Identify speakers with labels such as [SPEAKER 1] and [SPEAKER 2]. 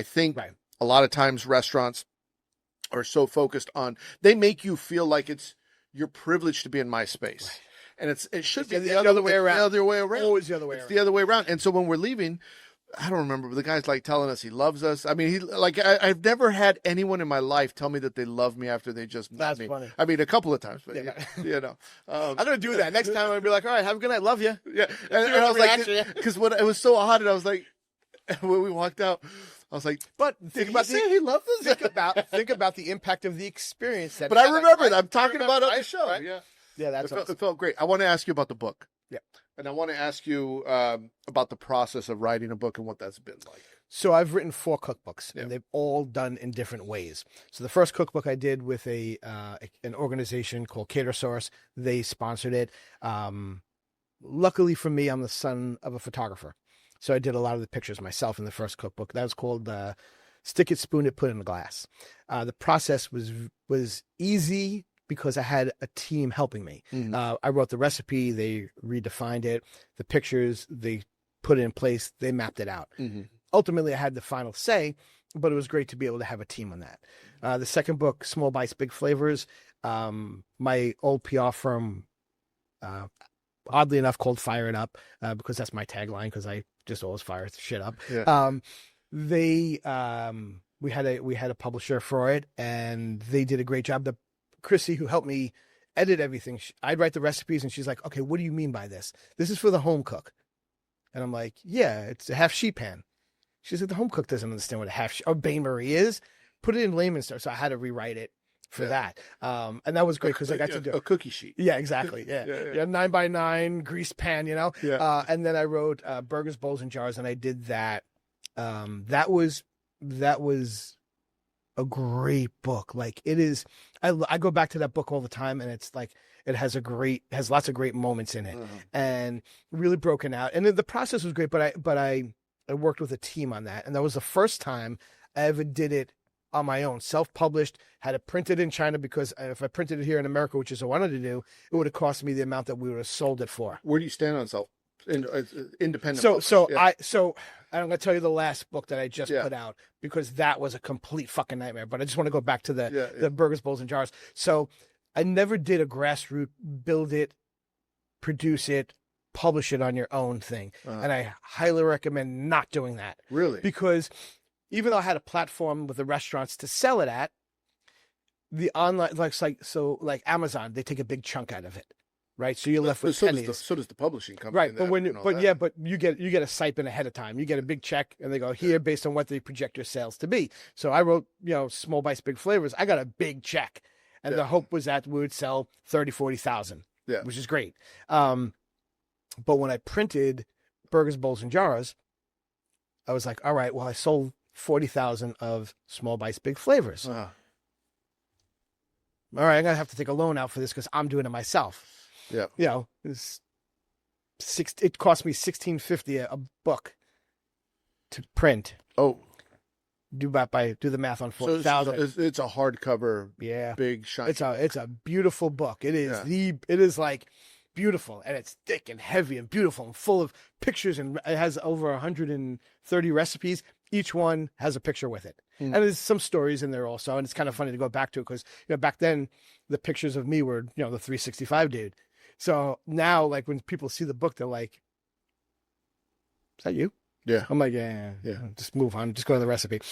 [SPEAKER 1] I think
[SPEAKER 2] Right.
[SPEAKER 1] a lot of times restaurants are so focused on, they make you feel like you're privileged to be in my space.
[SPEAKER 2] Right.
[SPEAKER 1] And it should be
[SPEAKER 2] the other way around.
[SPEAKER 1] The other way around.
[SPEAKER 2] Always the other way
[SPEAKER 1] It's
[SPEAKER 2] around.
[SPEAKER 1] the other way around. And so when we're leaving, I don't remember, but the guy's like telling us he loves us. I mean, I've never had anyone in my life tell me that they love me after they just met
[SPEAKER 2] That's
[SPEAKER 1] me.
[SPEAKER 2] funny.
[SPEAKER 1] I mean, a couple of times, but
[SPEAKER 2] Yeah.
[SPEAKER 1] you know.
[SPEAKER 2] I'm gonna do that next time. I'm gonna be like, all right, have a good night, love you.
[SPEAKER 1] Yeah, and I was like, because when it was so odd, and I was like, when we walked out, I was like,
[SPEAKER 2] But
[SPEAKER 1] did he say he loved us?
[SPEAKER 2] think about the impact of the experience.
[SPEAKER 1] But I remembered. I'm talking about it on the show.
[SPEAKER 2] Right?
[SPEAKER 1] Yeah,
[SPEAKER 2] Yeah, that's
[SPEAKER 1] it felt great. I want to ask you about the book.
[SPEAKER 2] Yeah.
[SPEAKER 1] And I want to ask you about the process of writing a book and what that's been like.
[SPEAKER 2] So I've written 4 cookbooks,
[SPEAKER 1] Yeah.
[SPEAKER 2] and they've all done in different ways. So the first cookbook I did with an organization called Catersource. They sponsored it. Luckily for me, I'm the son of a photographer, so I did a lot of the pictures myself in the first cookbook. That was called Stick It, Spoon It, Put It in a Glass. The process was easy because I had a team helping me.
[SPEAKER 1] Mhm.
[SPEAKER 2] I wrote the recipe, they redefined it, the pictures, they put it in place, they mapped it out.
[SPEAKER 1] Mm-hmm.
[SPEAKER 2] Ultimately, I had the final say, but it was great to be able to have a team on that. The second book, Small Bites, Big Flavors, my old PR firm, oddly enough, called Fire It Up, because that's my tagline, because I just always fire shit up.
[SPEAKER 1] Yeah.
[SPEAKER 2] We had a publisher for it, and they did a great job. Chrissy, who helped me edit everything, I'd write the recipes, and she's like, okay, what do you mean by this? This is for the home cook. And I'm like, yeah, it's a half sheet pan. She's like, the home cook doesn't understand what a bain marie is. Put it in layman's terms. So I had to rewrite it for that. And that was great because I got to do
[SPEAKER 1] a cookie sheet.
[SPEAKER 2] Yeah, exactly. Yeah. Yeah, 9x9 grease pan, you know?
[SPEAKER 1] Yeah.
[SPEAKER 2] And then I wrote Burgers, Bowls, and Jars, and I did that. That was a great book. Like, it is, I go back to that book all the time, and it's like, it has lots of great moments in it, and really broken out. And the process was great, but I worked with a team on that. And that was the first time I ever did it on my own, self-published, had it printed in China, because if I printed it here in America, which is what I wanted to do, it would have cost me the amount that we would have sold it for.
[SPEAKER 1] Where do you stand on independent?
[SPEAKER 2] So
[SPEAKER 1] books?
[SPEAKER 2] I'm going to tell you the last book that I just put out, because that was a complete fucking nightmare. But I just want to go back to the Burgers, Bowls, and Jars. So I never did a grassroots build it, produce it, publish it on your own thing. And I highly recommend not doing that.
[SPEAKER 1] Really?
[SPEAKER 2] Because even though I had a platform with the restaurants to sell it at, the online, like Amazon, they take a big chunk out of it. Right, so you're left with pennies.
[SPEAKER 1] So does the publishing company.
[SPEAKER 2] Right, but you get a stipend ahead of time. You get a big check, and they go here based on what they project your sales to be. So I wrote, Small Bites, Big Flavors. I got a big check, and the hope was that we would sell 30,000, 40,000, which is great. But when I printed Burgers, Bowls, and Jars, I was like, all right, well, I sold 40,000 of Small Bites, Big Flavors. All right, I'm gonna have to take a loan out for this because I'm doing it myself.
[SPEAKER 1] Yeah.
[SPEAKER 2] It cost me $16.50 a book to print.
[SPEAKER 1] Oh,
[SPEAKER 2] do the math on 40,000.
[SPEAKER 1] So it's a hardcover.
[SPEAKER 2] Yeah,
[SPEAKER 1] big shiny.
[SPEAKER 2] It's a beautiful book. It is it is like beautiful, and it's thick and heavy and beautiful and full of pictures, and it has over 130 recipes. Each one has a picture with it. And there's some stories in there also, and it's kind of funny to go back to, because back then the pictures of me were the 365 dude. So now, like, when people see the book, they're like, "Is that you?"
[SPEAKER 1] Yeah.
[SPEAKER 2] I'm like, yeah. Just move on. Just go to the recipe.